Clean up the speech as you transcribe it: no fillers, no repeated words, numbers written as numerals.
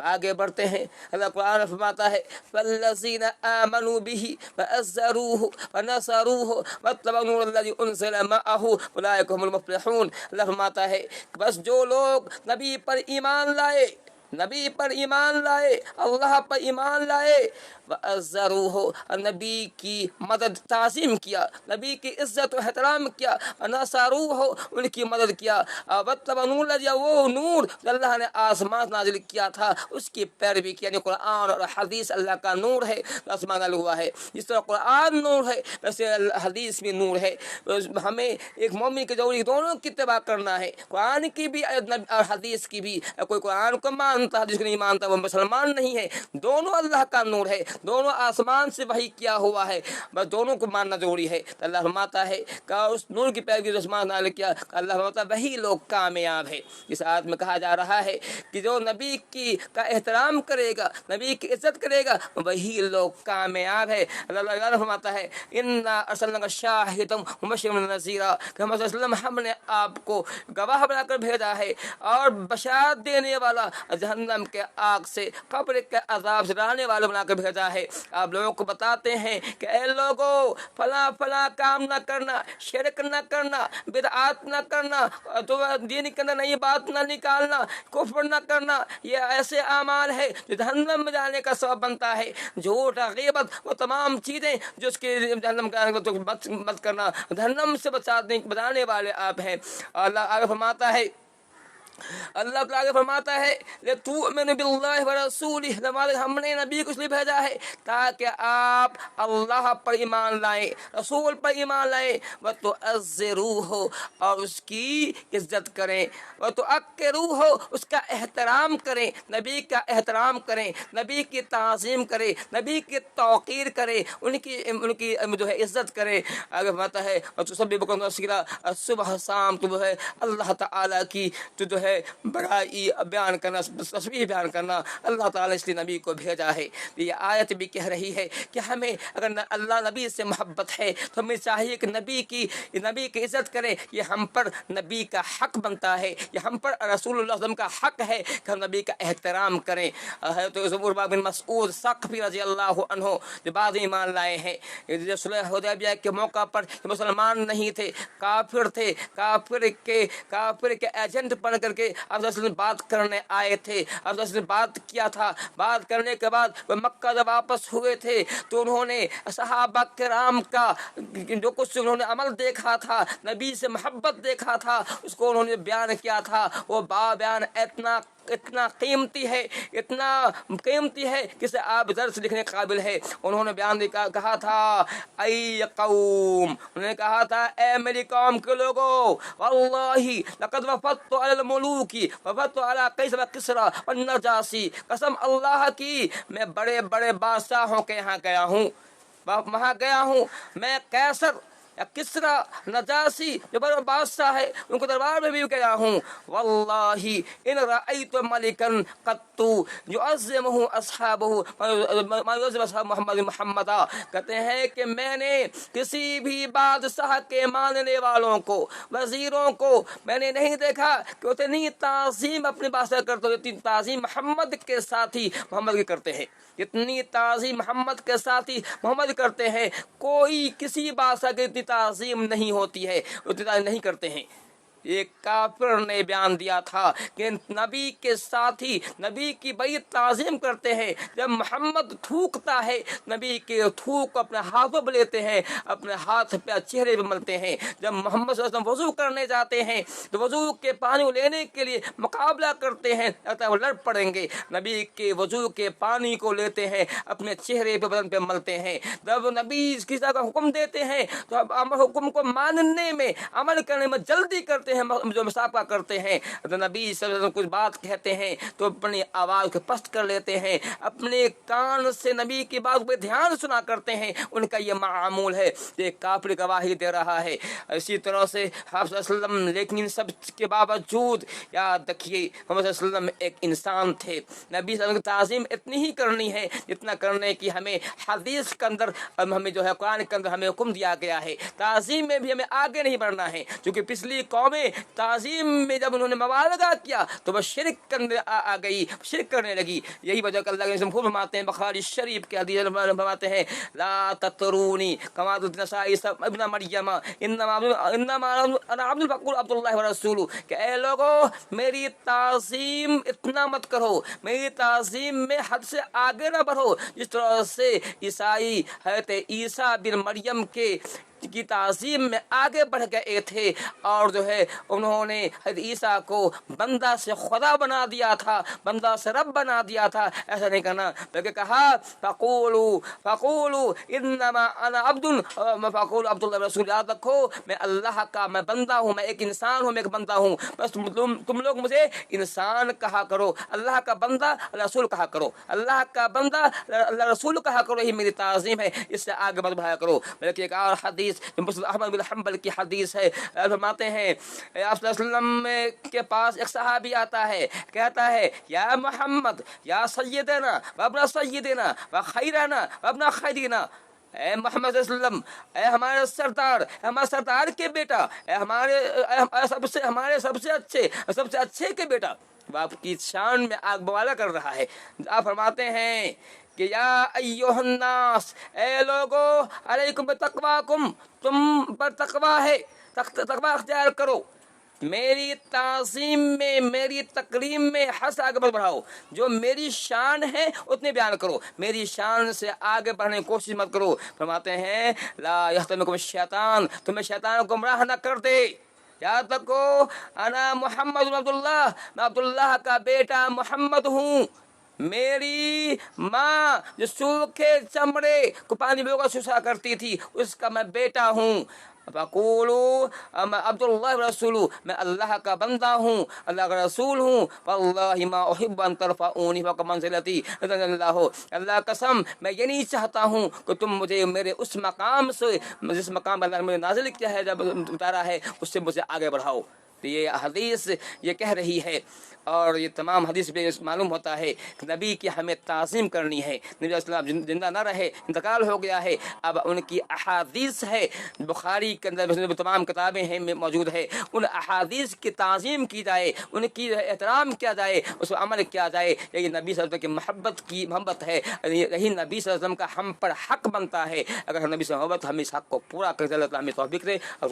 آگے بڑھتے ہیں، اللہ قرآن فرماتا ہے فالذین آمنوا به وعزروه ونصروه واتبعوا النور الذی انزل معه اولئک هم المفلحون۔ اللہ فرماتا ہے بس جو لوگ نبی پر ایمان لائے، نبی پر ایمان لائے، اللہ پر ایمان لائے، وعزروہ اور نبی کی مدد تعظیم کیا، نبی کی عزت و احترام کیا، نصروہ ان کی مدد کیا، واتبعوا النور الذی، وہ نور جو اللہ نے آسمان نازل کیا تھا اس کی پیروی کی، یعنی قرآن اور حدیث اللہ کا نور ہے، آسمان نازل ہوا ہے۔ جس طرح قرآن نور ہے ویسے حدیث بھی نور ہے۔ ہمیں ایک مومن کی ضروری دونوں کی اتباع کرنا ہے، قرآن کی بھی اور حدیث کی بھی۔ کوئی قرآن کو مانتا حدیث کو نہیں مانتا وہ مسلمان نہیں ہے۔ دونوں اللہ کا نور ہے، دونوں آسمان سے وحی کیا ہوا ہے، بس دونوں کو ماننا ضروری ہے۔ تو اللہ فرماتا ہے کہ اس نور کی پیروی آسمان نازل کیا، اللہ فرماتا ہے وہی لوگ کامیاب ہے۔ اس آیت میں کہا جا رہا ہے کہ جو نبی کا احترام کرے گا، نبی کی عزت کرے گا، وہی لوگ کامیاب ہے۔ اللہ فرماتا ہے انا ارسلناک شاہدا ومبشرا ونذیرا، کہ محمد صلی اللہ علیہ وسلم ہم نے آپ کو گواہ بنا کر بھیجا ہے اور بشارت دینے والا، جہنم کے آگ سے، قبر کے عذاب سے ڈرانے والا بنا کر بھیجا ہے۔ آپ لوگوں کو بتاتے ہیں کہ اے لوگوں فلاں فلاں کام نہ کرنا، شرک نہ کرنا، بدعات نہ کرنا، تو دین کے اندر نئی بات نہ نکالنا، کفر نہ کرنا، یہ ایسے اعمال ہے جو جہنم میں جانے کا سبب بنتا ہے۔ جھوٹ، غیبت، وہ تمام چیزیں جو اس کے جہنم مت کرنا، جہنم سے بچانے والے آپ ہیں۔ اللہ آگے فرماتا ہے، اللہ تعالیٰ فرماتا ہے لِتُؤْمِنُوا بِاللَّهِ وَرَسُولِهِ، ہم نے نبی کو اس لیے بھیجا ہے تاکہ آپ اللہ پر ایمان لائیں، رسول پر ایمان لائیں، وَتُعَزِّرُوهُ اور اس کی عزت کریں، وَتُعَقِّرُوهُ اس کا احترام کریں، نبی کا احترام کریں، نبی کی تعظیم کریں، نبی کی توقیر کریں، ان کی جو ہے عزت کریں۔ آگے فرماتا ہے وَتُسَبِّحُوهُ تَسْبِيحًا، صبح شام تو ہے اللہ تعالیٰ کی جو ہے بڑائی بیان کرنا، تسبیح بیان کرنا، اللہ تعالیٰ نے اس لیے نبی کو بھیجا ہے۔ یہ آیت بھی کہہ رہی ہے کہ ہمیں اگر اللہ نبی سے محبت ہے تو ہمیں چاہیے کہ نبی کی عزت کریں، یہ ہم پر نبی کا حق بنتا ہے، یہ ہم پر رسول اللہ صلی اللہ علیہ وسلم کا حق ہے کہ ہم نبی کا احترام کریں۔ تو عروہ بن مسعود ثقفی رضی اللہ عنہ جو بعد ایمان لائے ہیں، جو صلح حدیبیہ کے موقع پر مسلمان نہیں تھے، کافر تھے، کافر کے ایجنٹ بن کر کے آپ صلی اللہ علیہ وسلم بات کرنے آئے تھے، آپ صلی اللہ علیہ وسلم بات کیا تھا۔ بات کرنے کے بعد وہ مکہ جب واپس ہوئے تھے تو انہوں نے صحابہ کرام کا جو کچھ انہوں نے عمل دیکھا تھا، نبی سے محبت دیکھا تھا، اس کو انہوں نے بیان کیا تھا۔ وہ بیان اتنا قیمتی ہے، اتنا قیمتی ہے کہ اسے آپ درس لکھنے کے قابل ہے۔ انہوں نے بیان کہا تھا ای قوم، انہوں نے کہا تھا اے میری قوم کے لوگوں، واللہ لقد وفدت علی الملوک وفدت علی قیصر و کسریٰ والنجاشی، قسم اللہ کی میں بڑے بڑے بادشاہوں کے یہاں گیا ہوں، وہاں گیا ہوں، میں قیصر، کسریٰ، نجاشی جو بڑے بادشاہ ہے ان کو دربار میں بھی گیا ہوں۔ واللہ ان رأیت ملکا قط یعظمہ اصحابہ ما یعظم اصحاب محمد، کہتے ہیں کہ میں نے کسی بھی بادشاہ کے ماننے والوں کو، وزیروں کو میں نے نہیں دیکھا کہ اتنی تعظیم اپنے بادشاہ کرتے ہو اتنی تعظیم محمد کے ساتھی محمد کی کرتے ہیں، اتنی تعظیم محمد کے ساتھی محمد کرتے ہیں۔ کوئی کسی بادشاہ کی اتنی تعظیم نہیں ہوتی ہے، اتنی تعظیم نہیں کرتے ہیں۔ ایک کافر نے بیان دیا تھا کہ نبی کے ساتھی نبی کی بڑی تعظیم کرتے ہیں، جب محمد تھوکتا ہے نبی کے تھوک کو اپنے ہاتھوں پہ لیتے ہیں، اپنے ہاتھ پہ چہرے پہ ملتے ہیں۔ جب محمد صلی اللہ علیہ وسلم وضو کرنے جاتے ہیں تو وضو کے پانی کو لینے کے لیے مقابلہ کرتے ہیں، لگتا ہے وہ لڑ پڑیں گے، نبی کے وضو کے پانی کو لیتے ہیں، اپنے چہرے پہ بدن پہ ملتے ہیں۔ جب نبی کسی طرح کا حکم دیتے ہیں تو اب حکم کو ماننے میں، عمل کرنے میں جلدی کرتے ہیں، جو مسابقہ کرتے ہیں۔ تو نبی صلی اللہ علیہ وسلم کچھ بات کہتے ہیں تو اپنی آواز کو پست کر لیتے ہیں، اپنے کان سے نبی کی بات پہ دھیان سنا کرتے ہیں، ان کا یہ معمول ہے۔ یہ کافر گواہی دے رہا ہے۔ اسی طرح سے آپ صلی اللہ علیہ وسلم، لیکن سب کے باوجود یاد رکھیے محمد صلی اللہ علیہ وسلم ایک انسان تھے۔ نبی صلی اللہ علیہ وسلم کی تعظیم اتنی ہی کرنی ہے جتنا کرنے کی ہمیں حدیث کے اندر، ہمیں جو ہے قرآن کے اندر ہمیں حکم دیا گیا ہے۔ تعظیم میں بھی ہمیں آگے نہیں بڑھنا ہے، کیونکہ پچھلی قومیں میں تعظیم میں جب انہوں نے مبالغہ کیا تو وہ شرک کرنے آ گئی، شرک کرنے لگی. یہی وجہ کہ اللہ کے رسول خوب فرماتے ہیں بخاری شریف کے حدیث فرماتے ہیں لا تطرونی کما تطر عیسی ابن مریم انما انا عبد الفقور عبد اللہ ورسولہ، کہ اے لوگو میری تعظیم اتنا مت کرو، میری تعظیم میں حد سے آگے نہ بڑھو جس طرح سے عیسائی حضرت عیسیٰ بن مریم کی تعظیم میں آگے بڑھ گئے تھے اور جو ہے انہوں نے حضرت عیسیٰ کو بندہ سے خدا بنا دیا تھا، بندہ سے رب بنا دیا تھا. ایسا نہیں کرنا بلکہ کہا فقولوا انما انا عبد فقولوا عبد اللہ رسول. یاد رکھو میں اللہ کا میں بندہ ہوں، میں ایک انسان ہوں، میں ایک بندہ ہوں، بس تم لوگ مجھے انسان کہا کرو، اللہ کا بندہ رسول کہا کرو، اللہ کا بندہ اللہ رسول کہا کرو، یہی میری تعظیم ہے، اس سے آگے مت بڑھایا کرو. بلکہ ایک اور حدیث مسلم احمد بن حنبل کی حدیث ہے، فرماتے ہیں آپ صلی اللہ علیہ وسلم کے پاس ایک صحابی آتا ہے، کہتا ہے یا محمد یا سیدنا وابن سیدنا وخیرنا وابن خیرنا، اے محمد صلی اللہ علیہ وسلم، اے ہمارے سردار، ہمارے سردار کے بیٹا، اے ہمارے سب سے اچھے کے بیٹا. وہ آپ کی شان میں آگ بوالا کر رہا ہے. آپ فرماتے ہیں کہ یا ایھا الناس، اے لوگو علیکم بتقواکم، تم پر تقوی ہے، تقوی اختیار کرو، میری تعظیم میں میری تکریم میں حد سے آگے مت بڑھاؤ، جو میری شان ہے اتنے بیان کرو، میری شان سے آگے بڑھنے کی کوشش مت کرو. فرماتے ہیں لا یفتنکم الشیطان، تمہیں شیطان گمراہ نہ کر دے. یاد رکھو انا محمد عبد اللہ، میں عبداللہ کا بیٹا محمد ہوں. میری ماں جو سوکھے چمڑے کو پانی میں سوسا کرتی تھی اس کا میں بیٹا ہوں. فقولوا عبد اللہ رسول، میں اللہ کا بندہ ہوں، اللہ کا رسول ہوں. واللہ ما احب ان ترفعونی فوق منزلتی، اللہ قسم میں یہ نہیں چاہتا ہوں کہ تم مجھے میرے اس مقام سے، جس مقام اللہ نے مجھے نازل کیا ہے، جب اتارا ہے، اس سے مجھے آگے بڑھاؤ. تو یہ حدیث یہ کہہ رہی ہے، اور یہ تمام حدیث پہ معلوم ہوتا ہے کہ نبی کی ہمیں تعظیم کرنی ہے. نبی علیہ السلام زندہ نہ رہے، انتقال ہو گیا ہے، اب ان کی احادیث ہے بخاری کے اندر تمام کتابیں ہیں موجود ہے، ان احادیث کی تعظیم کی جائے، ان کی احترام کیا جائے، اس پر عمل کیا جائے. یہی نبی صلی اللہ علیہ وسلم کی محبت ہے، یہی نبی صلی اللہ علیہ وسلم کا ہم پر حق بنتا ہے. اگر ہم نبی سے محبت ہم اس حق کو پورا کرتے، اللہ تعالیٰ ہمیں توفیق دے. اور